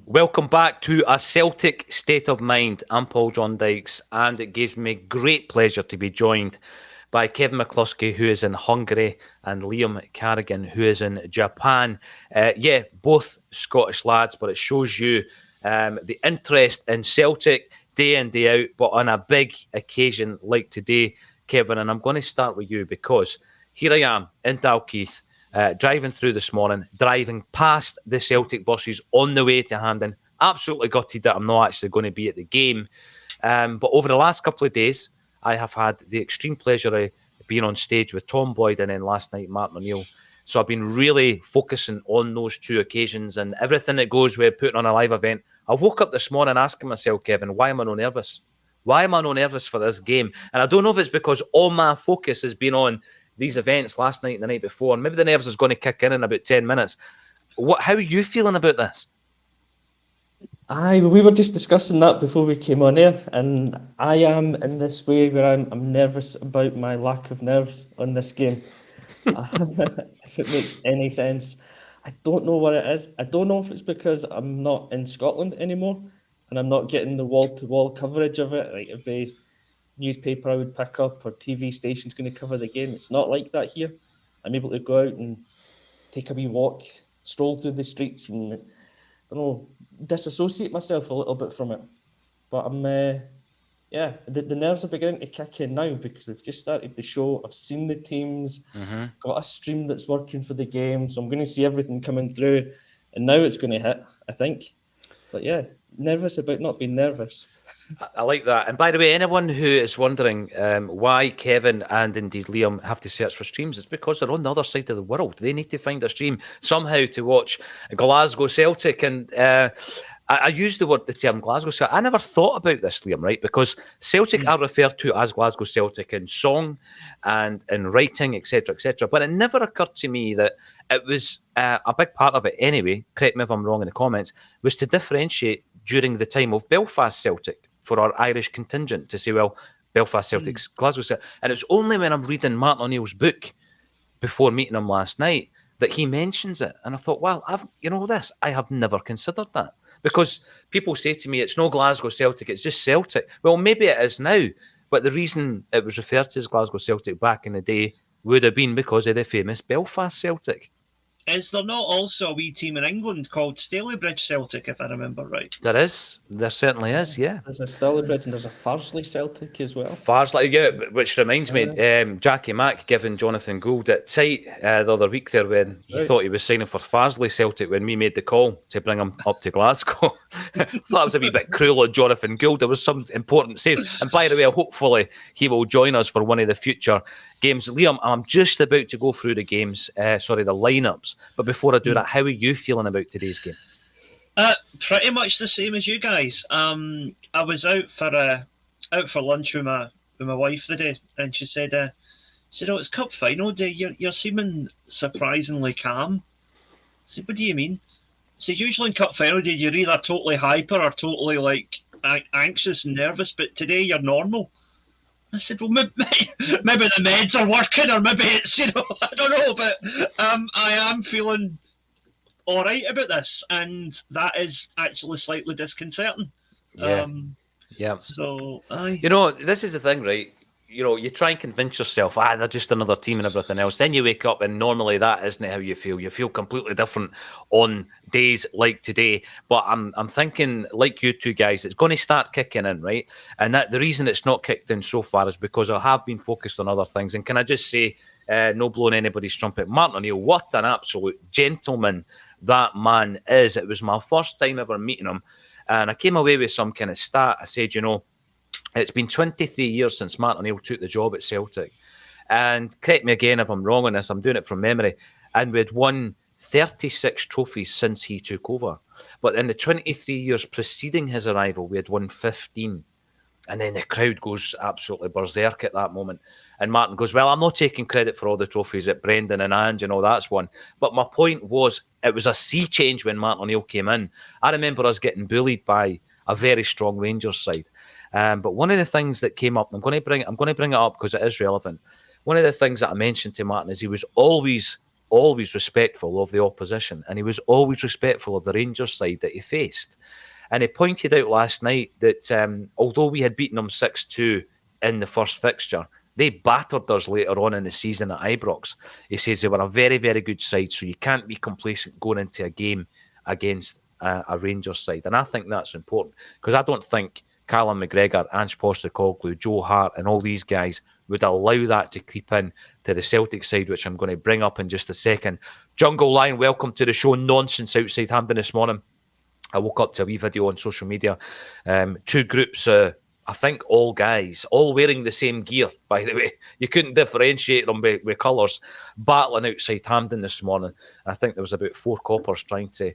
Welcome back to A Celtic State of Mind. I'm Paul John Dykes, and it gives me great pleasure to be joined by Kevin McCluskey, who is in Hungary, and Liam Carrigan, who is in Japan. Both Scottish lads, but it shows you the interest in Celtic day in, day out, but on a big occasion like today, Kevin. And I'm going to start with you because here I am in Dalkeith, driving through this morning, driving past the Celtic buses on the way to Hampden. Absolutely gutted that I'm not actually going to be at the game. But over the last couple of days, I have had the extreme pleasure of being on stage with Tom Boyd and then last night Martin O'Neill. So I've been really focusing on those two occasions and everything that goes with putting on a live event. I woke up this morning asking myself, Kevin, why am I not nervous? Why am I not nervous for this game? And I don't know if it's because all my focus has been on these events last night and the night before. And maybe the nerves is going to kick in about 10 minutes. How are you feeling about this? We were just discussing that before we came on air, and I am in this way where I'm nervous about my lack of nerves on this game. If it makes any sense. I don't know what it is. I don't know if it's because I'm not in Scotland anymore and I'm not getting the wall-to-wall coverage of it. Like every newspaper I would pick up or TV station's going to cover the game. It's not like that here. I'm able to go out and take a wee walk, stroll through the streets and I don't know, disassociate myself a little bit from it. But the nerves are beginning to kick in now because we've just started the show. I've seen the teams, got a stream that's working for the game, so I'm going to see everything coming through. And now it's going to hit, I think. But yeah, nervous about not being nervous. I like that. And by the way, anyone who is wondering why Kevin and indeed Liam have to search for streams, it's because they're on the other side of the world. They need to find a stream somehow to watch Glasgow Celtic. And I use the term Glasgow Celtic. I never thought about this, Liam, right? Because Celtic are referred to as Glasgow Celtic in song and in writing, etc., etc. But it never occurred to me that it was a big part of it anyway, correct me if I'm wrong in the comments, was to differentiate during the time of Belfast Celtic for our Irish contingent to say, well, Belfast Celtic's Glasgow Celtic. And it's only when I'm reading Martin O'Neill's book before meeting him last night that he mentions it. And I thought, well, I have never considered that. Because people say to me, it's no Glasgow Celtic, it's just Celtic. Well, maybe it is now. But the reason it was referred to as Glasgow Celtic back in the day would have been because of the famous Belfast Celtic. Is there not also a wee team in England called Stalybridge Celtic, if I remember right? There is. There certainly is, yeah. There's a Stalybridge and there's a Farsley Celtic as well. Farsley, yeah, which reminds me, Jackie Mack giving Jonathan Gould at sight the other week there when he thought he was signing for Farsley Celtic when we made the call to bring him up to Glasgow. I thought it was a wee bit cruel on Jonathan Gould. There was some important saves. And by the way, hopefully he will join us for one of the future games. Liam, I'm just about to go through the games, the lineups. But before I do that, how are you feeling about today's game? Pretty much the same as you guys. I was out for lunch with my wife today, and she said, "Oh, it's cup final day. You're seeming surprisingly calm." I said, "What do you mean?" So usually in cup final day, you're either totally hyper or totally anxious and nervous, but today you're normal. I said, well, maybe the meds are working, or maybe it's, I don't know, but I am feeling all right about this, and that is actually slightly disconcerting. Yeah. So, this is the thing, right? You try and convince yourself, they're just another team and everything else. Then you wake up and normally that isn't how you feel. You feel completely different on days like today. But I'm thinking, like you two guys, it's going to start kicking in, right? And that the reason it's not kicked in so far is because I have been focused on other things. And can I just say, no blowing anybody's trumpet, Martin O'Neill, what an absolute gentleman that man is. It was my first time ever meeting him. And I came away with some kind of stat. I said, it's been 23 years since Martin O'Neill took the job at Celtic. And correct me again if I'm wrong on this, I'm doing it from memory. And we had won 36 trophies since he took over. But in the 23 years preceding his arrival, we had won 15. And then the crowd goes absolutely berserk at that moment. And Martin goes, well, I'm not taking credit for all the trophies that Brendan and Ange, that's one. But my point was, it was a sea change when Martin O'Neill came in. I remember us getting bullied by a very strong Rangers side. But one of the things that came up, I'm going to bring it up because it is relevant. One of the things that I mentioned to Martin is he was always always respectful of the opposition, and he was always respectful of the Rangers side that he faced. And he pointed out last night that although we had beaten them 6-2 in the first fixture, they battered us later on in the season at Ibrox. He says they were a very, very good side, so you can't be complacent going into a game against a Rangers side. And I think that's important, because I don't think Callum McGregor, Ange Postecoglou, Joe Hart and all these guys would allow that to creep in to the Celtic side, which I'm going to bring up in just a second. Jungle Lion, welcome to the show. Nonsense outside Hampden this morning. I woke up to a wee video on social media. Two groups, I think all guys, all wearing the same gear, by the way. You couldn't differentiate them with colours, battling outside Hampden this morning. I think there was about 4 coppers trying to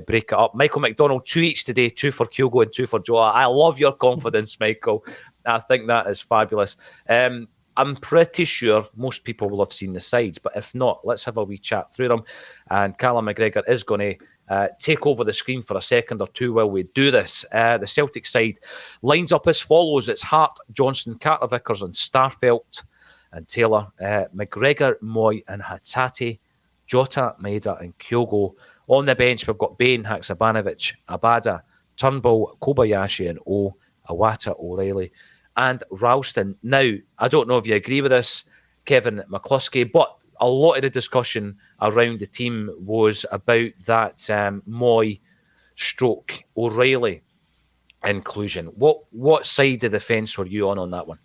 break it up. Michael McDonald, 2 each today, 2 for Kyogo and 2 for Joa. I love your confidence, Michael. I think that is fabulous. I'm pretty sure most people will have seen the sides, but if not, let's have a wee chat through them. And Callum McGregor is going to take over the screen for a second or two while we do this. The Celtic side lines up as follows. It's Hart, Johnson, Carter-Vickers and Starfelt and Taylor, McGregor, Moy and Hatate, Jota, Maeda and Kyogo. On the bench, we've got Bain, Haksabanovic, Abada, Turnbull, Kobayashi and Awata, O'Reilly and Ralston. Now, I don't know if you agree with this, Kevin McCluskey, but a lot of the discussion around the team was about that Moy stroke O'Reilly inclusion. What side of the fence were you on that one?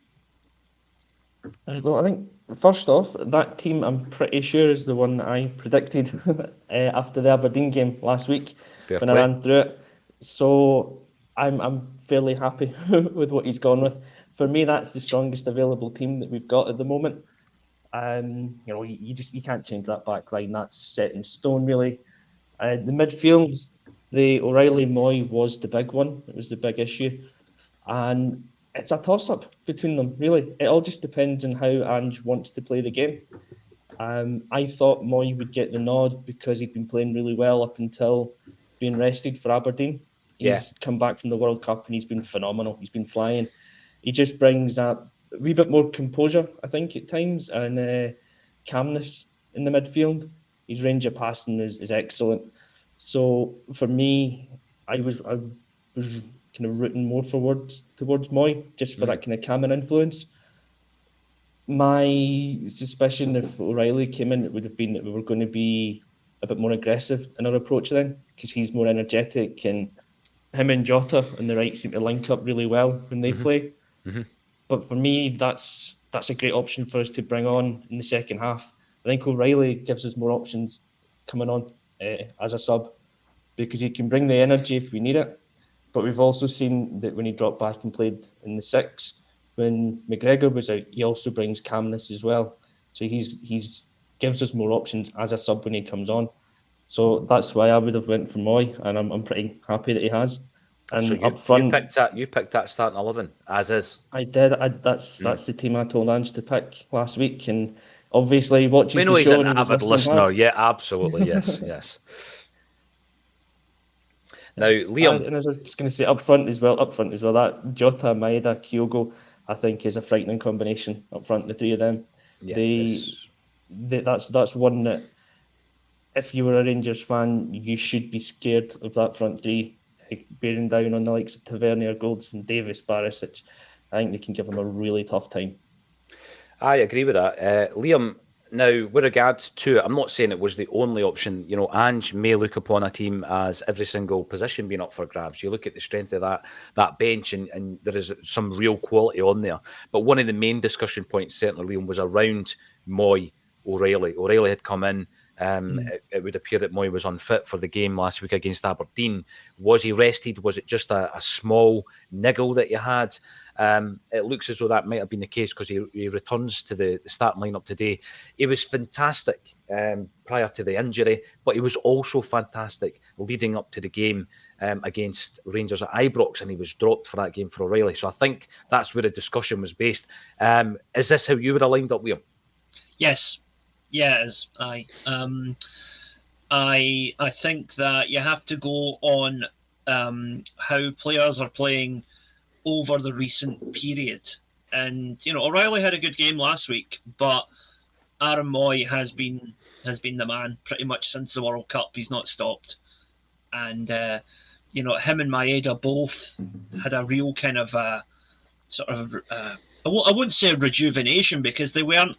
Well, I think first off, that team I'm pretty sure is the one that I predicted after the Aberdeen game last week. Fair when play. I ran through it. So I'm fairly happy with what he's gone with. For me, that's the strongest available team that we've got at the moment. You know, you can't change that back line. That's set in stone, really. The midfield, the O'Reilly Moy was the big one. It was the big issue, and it's a toss-up between them. Really, it all just depends on how Ange wants to play the game. I thought Moy would get the nod because he'd been playing really well up until being rested for Aberdeen. He's come back from the World Cup and he's been phenomenal. He's been flying. He just brings a wee bit more composure, I think, at times, and calmness in the midfield. His range of passing is excellent. So for me, I was kind of rooting more towards Moy, just for that kind of calming influence. My suspicion if O'Reilly came in, it would have been that we were going to be a bit more aggressive in our approach then, because he's more energetic, and him and Jota on the right seem to link up really well when they play. But for me, that's a great option for us to bring on in the second half. I think O'Reilly gives us more options coming on as a sub, because he can bring the energy if we need it. But we've also seen that when he dropped back and played in the 6, when McGregor was out, he also brings calmness as well. So he's gives us more options as a sub when he comes on. So that's why I would have went for Moy, and I'm pretty happy that he has. And so up front, you picked that starting 11 as is. I did. That's the team I told Ange to pick last week, and obviously he watches We know the he's show an and he's avid listening listener. hard. Yeah, absolutely. Yes. Now, Liam, And I was just going to say up front as well, that Jota, Maeda, Kyogo, I think is a frightening combination up front. The three of them, that's one that if you were a Rangers fan, you should be scared of that front three, bearing down on the likes of Tavernier, Goldson, Davis, Barisic. I think they can give them a really tough time. I agree with that. Liam, now, with regards to, I'm not saying it was the only option. You know, Ange may look upon a team as every single position being up for grabs. You look at the strength of that bench, and there is some real quality on there. But one of the main discussion points, certainly, Liam, was around Moy, O'Reilly. O'Reilly had come in. It would appear that Moy was unfit for the game last week against Aberdeen. Was he rested? Was it just a small niggle that you had? It looks as though that might have been the case, because he returns to the starting lineup today. He was fantastic prior to the injury, but he was also fantastic leading up to the game against Rangers at Ibrox, and he was dropped for that game for O'Reilly. So I think that's where the discussion was based. Is this how you would have lined up, Liam? Yes. Yes, I think that you have to go on how players are playing over the recent period. And, you know, O'Reilly had a good game last week, but Aaron Moy has been has been the man pretty much since the World Cup. He's not stopped. And, him and Maeda both had a real kind of sort of... I wouldn't say rejuvenation, because they weren't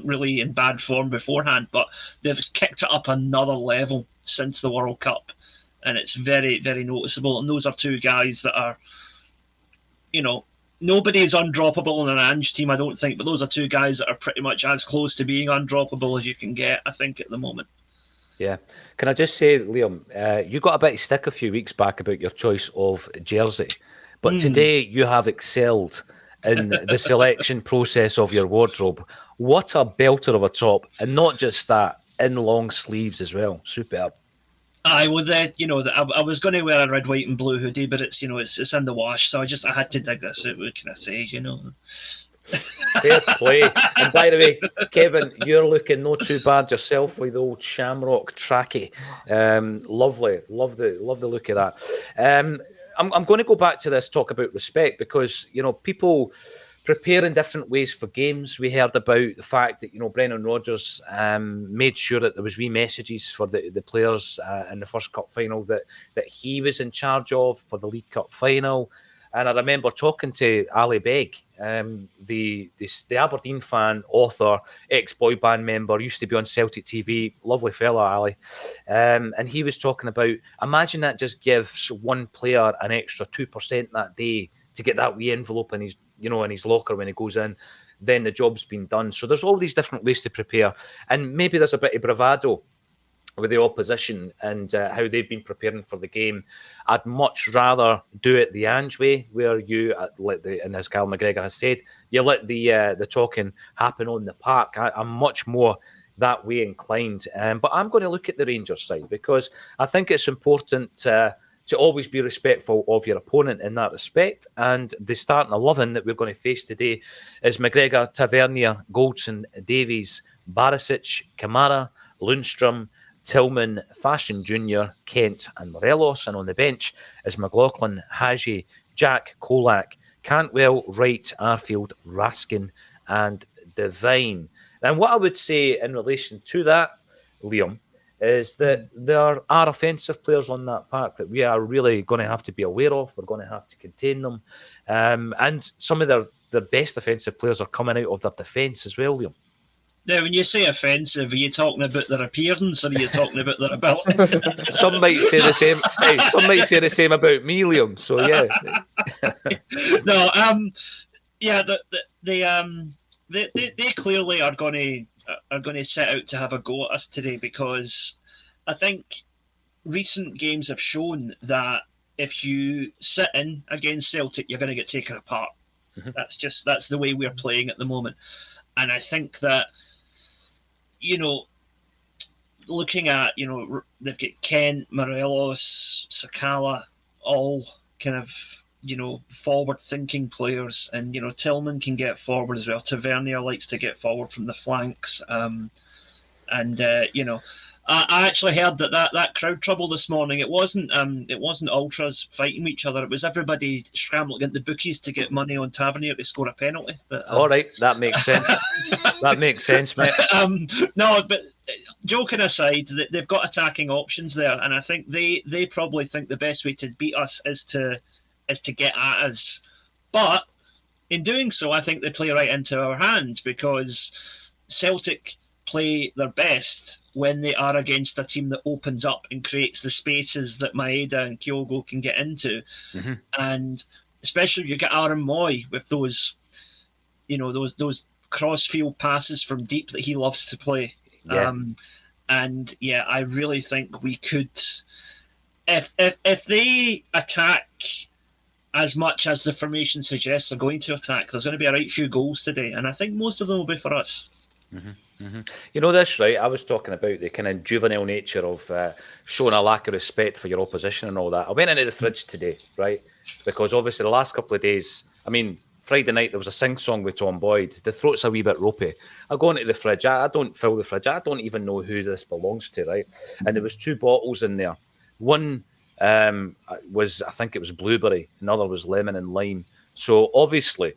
really in bad form beforehand, but they've kicked it up another level since the World Cup, and it's very, very noticeable. And those are two guys that are, nobody is undroppable in an Ange team, I don't think, but those are two guys that are pretty much as close to being undroppable as you can get, I think, at the moment. Yeah. Can I just say, Liam, you got a bit of stick a few weeks back about your choice of jersey, but today you have excelled in the selection process of your wardrobe. What a belter of a top, and not just that, in long sleeves as well. Superb. I was, I was going to wear a red, white, and blue hoodie, but it's in the wash, so I had to dig this out. What can I say? Fair play. And by the way, Kevin, you're looking not too bad yourself with the old Shamrock trackie. Lovely, love the look of that. I'm going to go back to this talk about respect, because people prepare in different ways for games. We heard about the fact that Brendan Rodgers made sure that there was wee messages for the players in the first cup final that he was in charge of for the League Cup final. And I remember talking to Ali Beg, the Aberdeen fan, author, ex-boy band member, used to be on Celtic TV, lovely fella, Ali. And he was talking about, imagine that just gives one player an extra 2% that day to get that wee envelope in his, in his locker when he goes in, then the job's been done. So there's all these different ways to prepare. And maybe there's a bit of bravado with the opposition and how they've been preparing for the game. I'd much rather do it the Ange way, where you and as Cal McGregor has said, you let the talking happen on the park. I'm much more that way inclined. But I'm going to look at the Rangers side, because I think it's important to always be respectful of your opponent in that respect. And the starting 11 that we're going to face today is McGregor, Tavernier, Goldson, Davies, Barisic, Kamara, Lundstrom, Tillman, Fashion Jr., Kent and Morelos. And on the bench is McLaughlin, Hagi, Jack, Kolak, Cantwell, Wright, Arfield, Raskin and Devine. And what I would say in relation to that, Liam, is that there are offensive players on that park that we are really going to have to be aware of. We're going to have to contain them. And some of their best offensive players are coming out of their defence as well, Liam. Now, when you say offensive, are you talking about their appearance, or are you talking about their ability? Some might say the same. Hey, some might say the same about me, Liam. So yeah. No, yeah, they clearly are going to set out to have a go at us today, because I think recent games have shown that if you sit in against Celtic, you're going to get taken apart. Mm-hmm. That's the way we're playing at the moment, and I think that. Looking at, they've got Kent, Morelos, Sakala, all kind of, forward-thinking players. And, Tillman can get forward as well. Tavernier likes to get forward from the flanks. I actually heard that crowd trouble this morning. It wasn't ultras fighting each other. It was everybody scrambling at the bookies to get money on Tavernier to score a penalty. But, all right, that makes sense. That makes sense, mate. No, but joking aside, they've got attacking options there, and I think they probably think the best way to beat us is to get at us. But in doing so, I think they play right into our hands, because Celtic play their best when they are against a team that opens up and creates the spaces that Maeda and Kyogo can get into. Mm-hmm. And especially if you get Aaron Moy with those cross-field passes from deep that he loves to play. Yeah. I really think we could, if they attack as much as the formation suggests they're going to attack, there's going to be a right few goals today, and I think most of them will be for us. Mm-hmm. Mm-hmm. You know this, right? I was talking about the kind of juvenile nature of showing a lack of respect for your opposition and all that. I went into the fridge today, right? Because obviously the last couple of days, Friday night there was a sing-song with Tom Boyd. The throat's a wee bit ropey. I go into the fridge. I don't fill the fridge. I don't even know who this belongs to, right? And there was 2 bottles in there. One was, I think it was blueberry. Another was lemon and lime. So obviously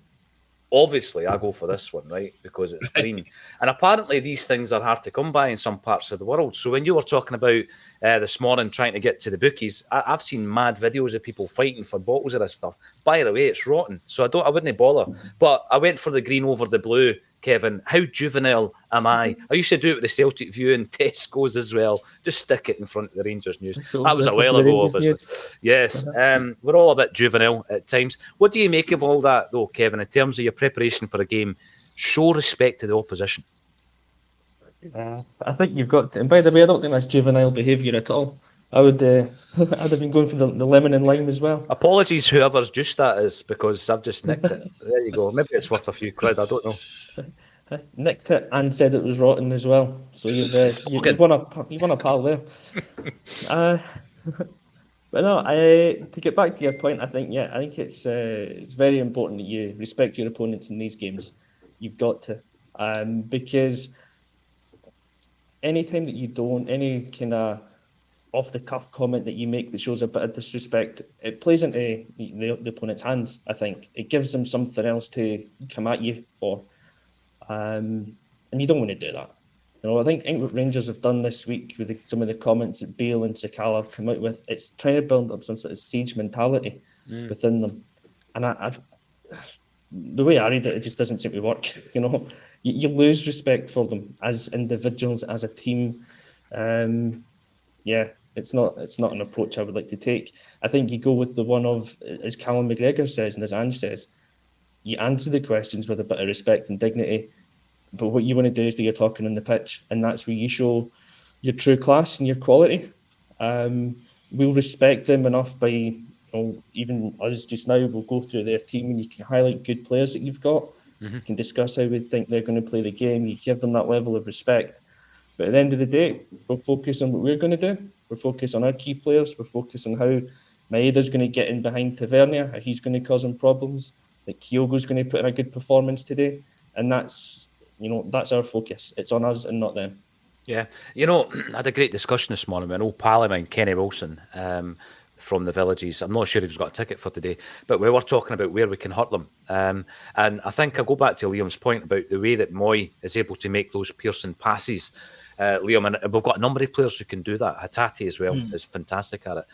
obviously I go for this one, right? Because it's green. And apparently these things are hard to come by in some parts of the world. So when you were talking about this morning trying to get to the bookies, I've seen mad videos of people fighting for bottles of this stuff. By the way, it's rotten. So I wouldn't bother. But I went for the green over the blue, Kevin. How juvenile am I? I used to do it with the Celtic View and Tesco's as well. Just stick it in front of the Rangers News. That was a while ago, obviously. Yes, we're all a bit juvenile at times. What do you make of all that, though, Kevin, in terms of your preparation for a game? Show respect to the opposition. I think you've got to, and by the way, I don't think that's juvenile behaviour at all. I would, I'd have been going for the lemon and lime as well. Apologies, whoever's juice that is, because I've just nicked it. There you go. Maybe it's worth a few quid. I don't know. Nicked it and said it was rotten as well. So you've won a pal there. But no, to get back to your point, I think it's very important that you respect your opponents in these games. You've got to, because anytime that you don't, any kind of off-the-cuff comment that you make that shows a bit of disrespect, it plays into the opponent's hands, I think. It gives them something else to come at you for. And you don't want to do that. I think what Rangers have done this week with some of the comments that Bale and Sakala have come out with, it's trying to build up some sort of siege mentality within them. And the way I read it, it just doesn't seem to work. You lose respect for them as individuals, as a team. It's not an approach I would like to take. I think you go with the one of, as Callum McGregor says and as Ange says, you answer the questions with a bit of respect and dignity. But what you want to do is do your talking on the pitch, and that's where you show your true class and your quality. We'll respect them enough by, even us just now, we'll go through their team and you can highlight good players that you've got. You can discuss how we think they're going to play the game. You give them that level of respect. But at the end of the day, we'll focus on what we're going to do. We're focused on our key players. We're focused on how Maeda's going to get in behind Tavernier, how he's going to cause him problems. That Kyogo's going to put in a good performance today. And that's our focus. It's on us and not them. Yeah. I had a great discussion this morning with an old pal of mine, Kenny Wilson, from the Villages. I'm not sure if he's got a ticket for today, but we were talking about where we can hurt them. And I think I'll go back to Liam's point about the way that Moy is able to make those piercing passes. Liam, and we've got a number of players who can do that. Hatate as well is fantastic at it.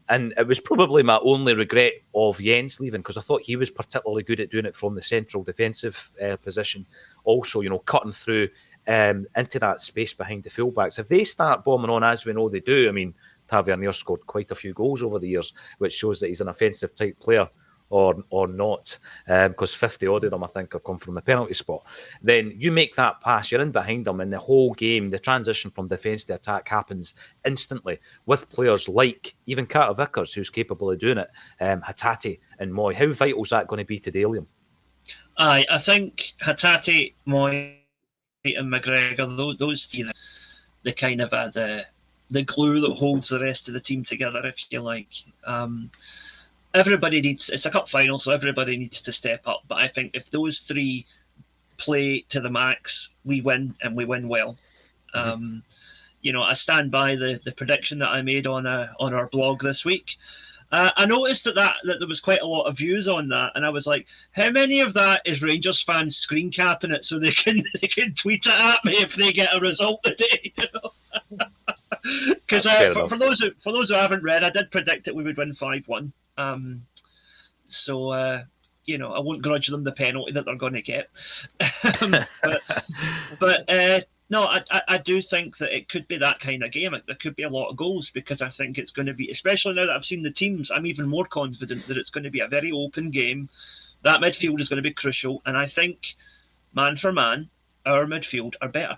And it was probably my only regret of Jens leaving, because I thought he was particularly good at doing it from the central defensive position. Also, cutting through into that space behind the fullbacks. If they start bombing on, as we know they do, I mean, Tavernier scored quite a few goals over the years, which shows that he's an offensive type player. Or not, because 50 odd of them, I think, have come from the penalty spot. Then you make that pass, you're in behind them, and the whole game, the transition from defence to attack happens instantly with players like even Carter Vickers, who's capable of doing it, Hatate and Moy. How vital is that going to be today, Liam? I think Hatate, Moy, and McGregor, those three, the kind of the glue that holds the rest of the team together, if you like. Everybody it's a cup final, so everybody needs to step up. But I think if those three play to the max, we win, and we win well. I stand by the prediction that I made on our blog this week. I noticed that there was quite a lot of views on that, and I was like, how many of that is Rangers fans screen capping it so they can tweet it at me if they get a result today? Because for those who haven't read, I did predict that we would win 5-1. So I won't grudge them the penalty that they're going to get. but no, I do think that it could be that kind of game. There could be a lot of goals, because I think it's going to be, especially now that I've seen the teams, I'm even more confident that it's going to be a very open game. That midfield is going to be crucial, and I think man for man, our midfield are better.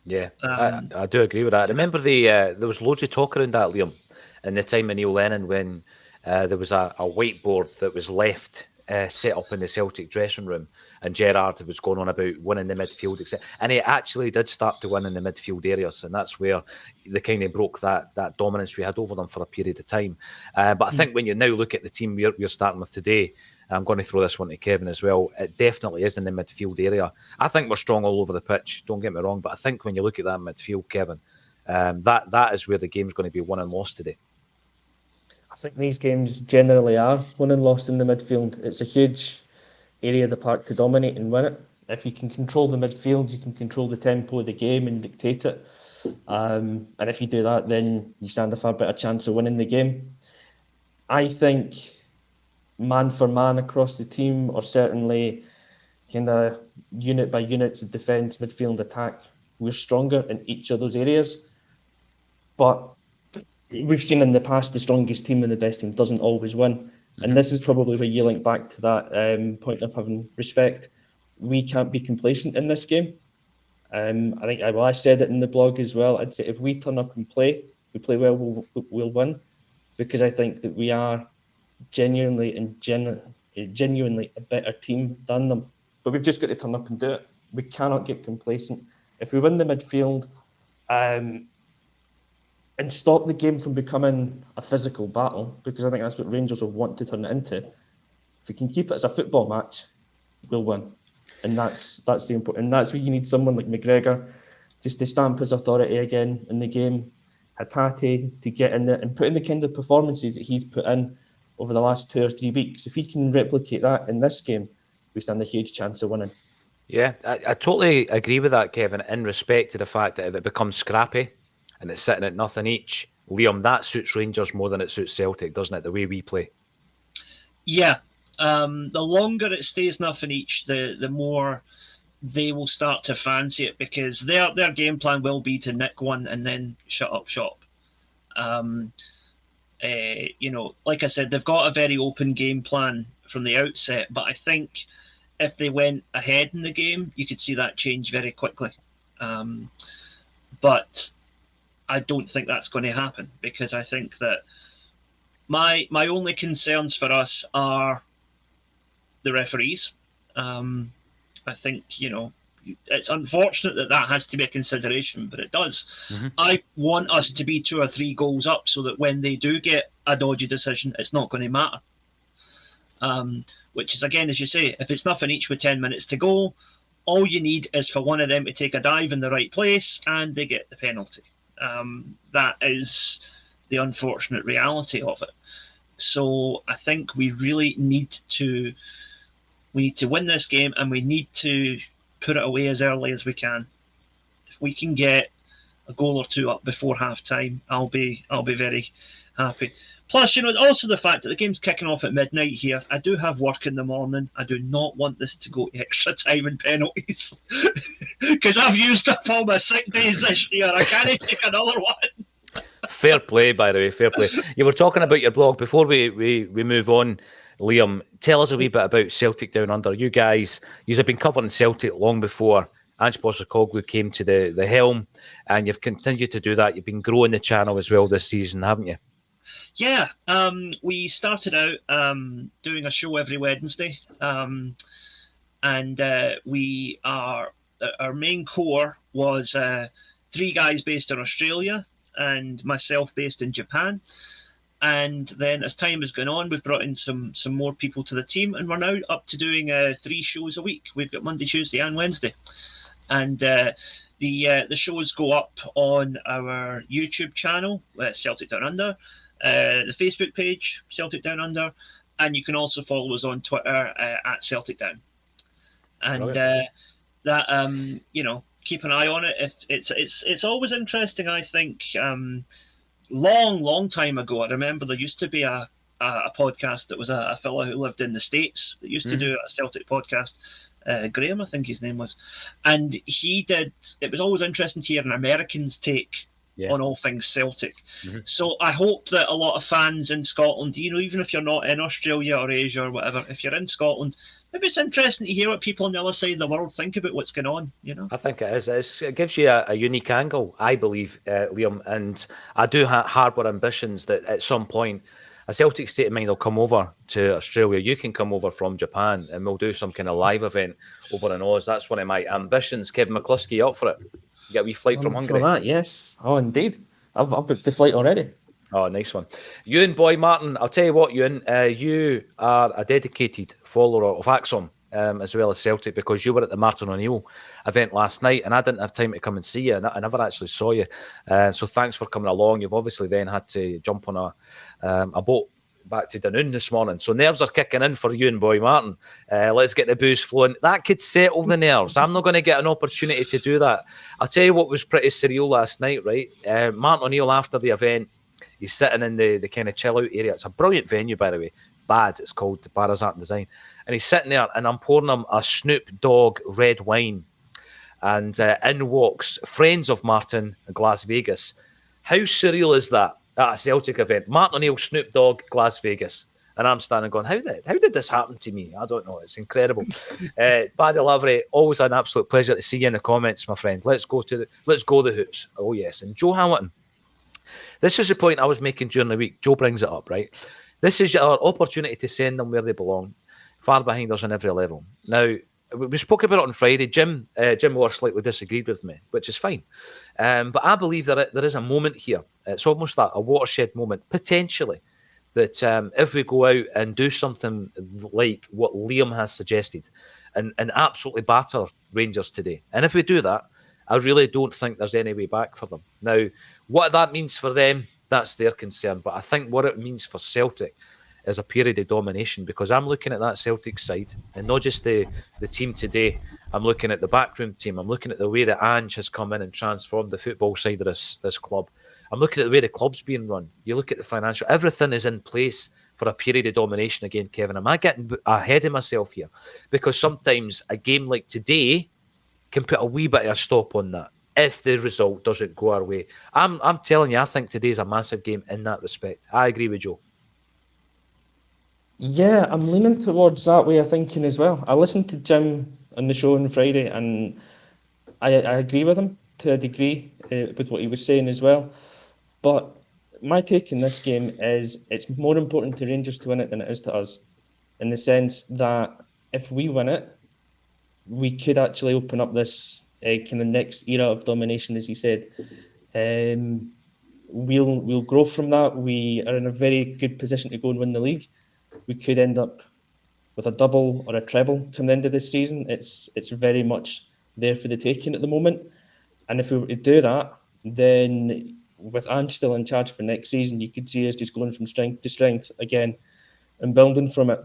Yeah, I do agree with that. I remember there was loads of talk around that, Liam, in the time of Neil Lennon, when there was a whiteboard that was left set up in the Celtic dressing room, and Gerrard was going on about winning the midfield, etc. And he actually did start to win in the midfield areas, and that's where they kind of broke that dominance we had over them for a period of time. But I think when you now look at the team we're starting with today, I'm going to throw this one to Kevin as well. It definitely is in the midfield area. I think we're strong all over the pitch, don't get me wrong, but I think when you look at that midfield, Kevin, that is where the game's going to be won and lost today. I think these games generally are won and lost in the midfield. It's a huge area of the park to dominate and win it. If you can control the midfield, you can control the tempo of the game and dictate it. And if you do that, then you stand a far better chance of winning the game. I think man for man across the team, or certainly kind of unit by units of defence, midfield, attack, we're stronger in each of those areas. But we've seen in the past the strongest team and the best team doesn't always win. And this is probably where you link back to that point of having respect. We can't be complacent in this game. I think I said it in the blog as well. I'd say if we turn up and we play well, we'll win, because I think that we are genuinely a better team than them. But we've just got to turn up and do it. We cannot get complacent. If we win the midfield, and stop the game from becoming a physical battle, because I think that's what Rangers will want to turn it into. If we can keep it as a football match, we'll win. And that's the important. And that's where you need someone like McGregor just to stamp his authority again in the game. Hatate to get in there and put in the kind of performances that he's put in over the last 2 or 3 weeks. If he can replicate that in this game, we stand a huge chance of winning. Yeah, I totally agree with that, Kevin, in respect to the fact that if it becomes scrappy and it's sitting at nothing each, Liam, that suits Rangers more than it suits Celtic, doesn't it, the way we play? Yeah. The longer it stays nothing each, the more they will start to fancy it, because their game plan will be to nick one and then shut up shop. Like I said, they've got a very open game plan from the outset, but I think if they went ahead in the game, you could see that change very quickly. But I don't think that's going to happen, because I think that my only concerns for us are the referees. I think, it's unfortunate that has to be a consideration, but it does. Mm-hmm. I want us to be 2 or 3 goals up so that when they do get a dodgy decision, it's not going to matter. Which is, again, as you say, if it's nothing each with 10 minutes to go, all you need is for one of them to take a dive in the right place and they get the penalty. That is the unfortunate reality of it. So I think we really need to win this game, and we need to put it away as early as we can. If we can get a goal or 2 up before half time, I'll be very happy. Plus, also the fact that the game's kicking off at midnight here. I do have work in the morning. I do not want this to go extra time and penalties, because I've used up all my sick days this year. I can't take another one. Fair play, by the way, fair play. You were talking about your blog. Before we move on, Liam, tell us a wee bit about Celtic Down Under. You guys, have been covering Celtic long before Ange Postecoglou came to the helm, and you've continued to do that. You've been growing the channel as well this season, haven't you? Yeah, we started out doing a show every Wednesday, and our main core was 3 guys based in Australia and myself based in Japan. And then as time has gone on, we've brought in some more people to the team, and we're now up to doing 3 shows a week. We've got Monday, Tuesday, and Wednesday, and the shows go up on our YouTube channel, Celtic Down Under, the Facebook page, Celtic Down Under, and you can also follow us on Twitter at Celtic Down. And that keep an eye on it. If it's always interesting, I think. Long time ago, I remember there used to be a podcast that was a fellow who lived in the States that used to do a Celtic podcast. Graham, I think his name was, and it was always interesting to hear an American's take on all things Celtic. So I hope that a lot of fans in Scotland, even if you're not in Australia or Asia or whatever, if you're in Scotland, maybe it's interesting to hear what people on the other side of the world think about what's going on. I think it is. It gives you a unique angle, I believe, Liam, and I do harbour ambitions that at some point a Celtic State of Mind will come over to Australia. You can come over from Japan and we'll do some kind of live event over in Oz. That's one of my ambitions. Kevin McCluskey, up for it? You get a wee flight from Hungary? For that, yes. Oh, indeed. I've booked the flight already. Oh, nice one. Ewan Boy Martin, I'll tell you what, Ewan, you are a dedicated follower of Acsom as well as Celtic, because you were at the Martin O'Neill event last night and I didn't have time to come and see you. I never actually saw you. So thanks for coming along. You've obviously then had to jump on a boat back to Dunoon this morning. So nerves are kicking in for you and Boy Martin. Let's get the booze flowing. That could settle the nerves. I'm not going to get an opportunity to do that. I'll tell you what was pretty surreal last night, right? Martin O'Neill, after the event, he's sitting in the kind of chill out area. It's a brilliant venue, by the way. Bad, it's called the Barras Art and Design. And he's sitting there, and I'm pouring him a Snoop Dogg red wine. And in walks friends of Martin, Las Vegas. How surreal is that at a Celtic event? Martin O'Neill, Snoop Dogg, Las Vegas. And I'm standing going, how did this happen to me? I don't know. It's incredible. Paddy Lavery, always an absolute pleasure to see you in the comments, my friend. Let's go the hoops. Oh, yes. And Joe Hamilton. This is the point I was making during the week. Joe brings it up, right? This is our opportunity to send them where they belong, far behind us on every level. Now, we spoke about it on Friday. Jim Moore slightly disagreed with me, which is fine. But I believe that there is a moment here. It's almost like a watershed moment, potentially, that if we go out and do something like what Liam has suggested and absolutely batter Rangers today, and if we do that, I really don't think there's any way back for them. Now, what that means for them, that's their concern. But I think what it means for Celtic is a period of domination, because I'm looking at that Celtic side and not just the team today. I'm looking at the backroom team. I'm looking at the way that Ange has come in and transformed the football side of this club. I'm looking at the way the club's being run. You look at the financial, everything is in place for a period of domination again, Kevin. Am I getting ahead of myself here? Because sometimes a game like today can put a wee bit of a stop on that if the result doesn't go our way. I'm telling you, I think today's a massive game in that respect. I agree with Joe. Yeah, I'm leaning towards that way of thinking as well. I listened to Jim on the show on Friday, and I agree with him to a degree with what he was saying as well. But my take in this game is it's more important to Rangers to win it than it is to us, in the sense that if we win it, we could actually open up this kind of next era of domination, as he said. We'll grow from that. We are in a very good position to go and win the league. We could end up with a double or a treble come the end of this season. It's very much there for the taking at the moment. And if we were to do that, then with Ange still in charge for next season, you could see us just going from strength to strength again and building from it.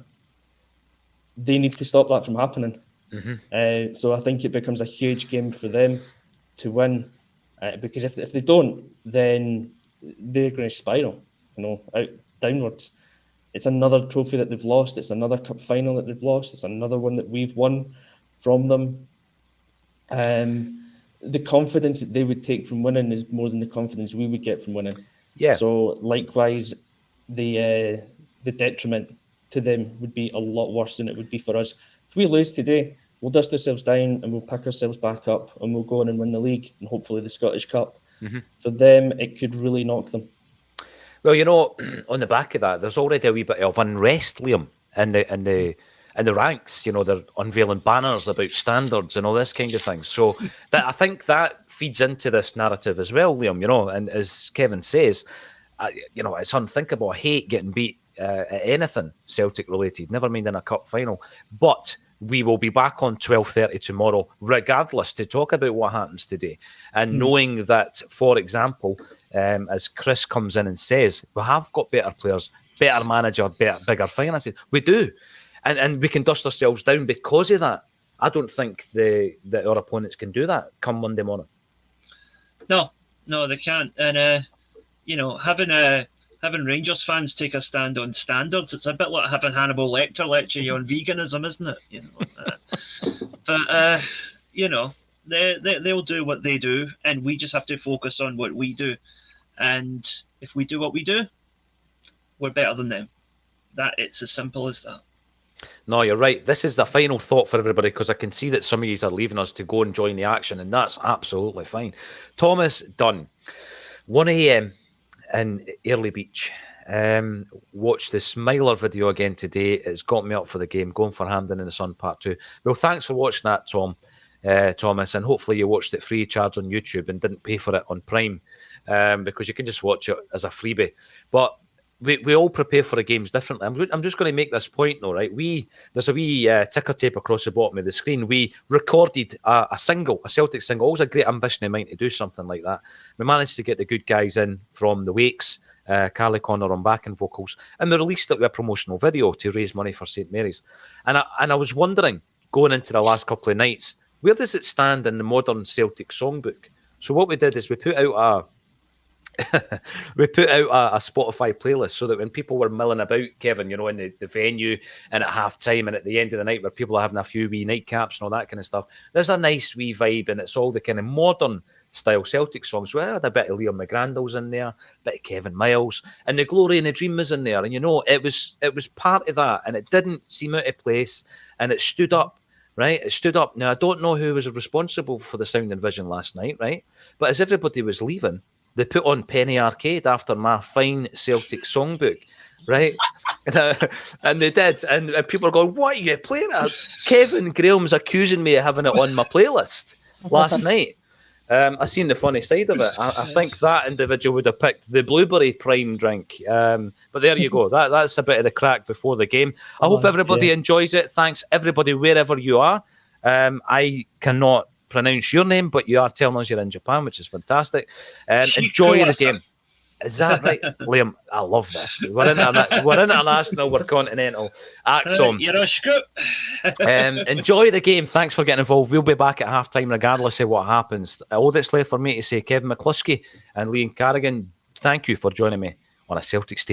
They need to stop that from happening. Mm-hmm. So I think it becomes a huge game for them to win, because if they don't, then they're going to spiral, out downwards. It's another trophy that they've lost. It's another cup final that they've lost. It's another one that we've won from them. The confidence that they would take from winning is more than the confidence we would get from winning. Yeah. So likewise, the detriment to them would be a lot worse than it would be for us. If we lose today, we'll dust ourselves down and we'll pick ourselves back up and we'll go on and win the league and hopefully the Scottish Cup. Mm-hmm. For them, it could really knock them. Well, on the back of that, there's already a wee bit of unrest, Liam, in the ranks. They're unveiling banners about standards and all this kind of thing. So that I think that feeds into this narrative as well, Liam. And as Kevin says, it's unthinkable. I hate getting beat at anything Celtic related. Never mind in a cup final, but we will be back on 12:30 tomorrow, regardless, to talk about what happens today. And knowing that, for example, as Chris comes in and says, we have got better players, better manager, bigger finances. We do. And we can dust ourselves down because of that. I don't think that our opponents can do that come Monday morning. No, they can't. And, having Rangers fans take a stand on standards, it's a bit like having Hannibal Lecter lecture you on veganism, isn't it? But they'll do what they do, and we just have to focus on what we do. And if we do what we do, we're better than them. It's as simple as that. No, you're right. This is the final thought for everybody, because I can see that some of you are leaving us to go and join the action, and that's absolutely fine. Thomas Dunn, 1 a.m. in Early Beach. Watched the Smiler video again today. It's got me up for the game, going for Hampden in the Sun Part 2. Well, thanks for watching that, Thomas, and hopefully you watched it free of charge on YouTube and didn't pay for it on Prime, because you can just watch it as a freebie. But we all prepare for the games differently. I'm just going to make this point though, right? There's a wee ticker tape across the bottom of the screen. We recorded a Celtic single. Always a great ambition of mine to do something like that. We managed to get the good guys in from the Wakes, Carly Connor on backing vocals, and we released it with a promotional video to raise money for St Mary's. And I was wondering, going into the last couple of nights, where does it stand in the modern Celtic songbook? So what we did is we put out a Spotify playlist so that when people were milling about, Kevin, you know, in the venue and at half time and at the end of the night where people are having a few wee nightcaps and all that kind of stuff, there's a nice wee vibe and it's all the kind of modern style Celtic songs. We had a bit of Liam McGrandles in there, a bit of Kevin Miles, and The Glory and the Dream was in there. And you know, it was part of that, and it didn't seem out of place, and it stood up. Right, it stood up. Now I don't know who was responsible for the sound and vision last night, right? But as everybody was leaving, they put on Penny Arcade after my fine Celtic songbook, right? And they did. And people are going, what are you playing at? Kevin Graham's accusing me of having it on my playlist last night. I seen the funny side of it. I think that individual would have picked the Blueberry Prime drink. But there you go. That's a bit of the crack before the game. I hope everybody enjoys it. Thanks, everybody, wherever you are. I cannot pronounce your name, but you are telling us you're in Japan, which is fantastic. Enjoy the game. Is that right, Liam? I love this. We're international, we're continental. Acsom. You're a scoop. Enjoy the game. Thanks for getting involved. We'll be back at half time, regardless of what happens. All that's left for me to say, Kevin McCluskey and Liam Carrigan, thank you for joining me on a Celtic Stadium.